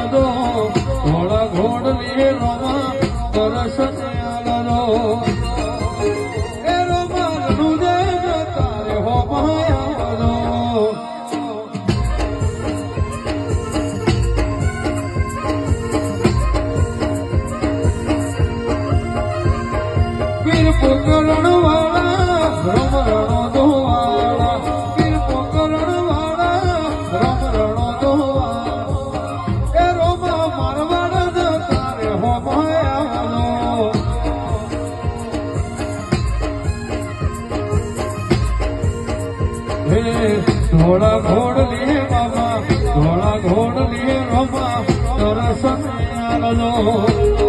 આલજો થોડા ઘોડ લીએ રોમા દર્શન આલજો એ રોમા રુદે તારે હો માયાલો પીર પોકરણ વાળા રમ રણો દોવાળા પીર પોકરણ વાળા રમ રણો દોવાળા એ રોમા મારવાડ તારે હો માયાલો હે ધોળા ઘોડ લીએ બાબા ધોળા ઘોડ લીએ રોમા દર્શન આલજો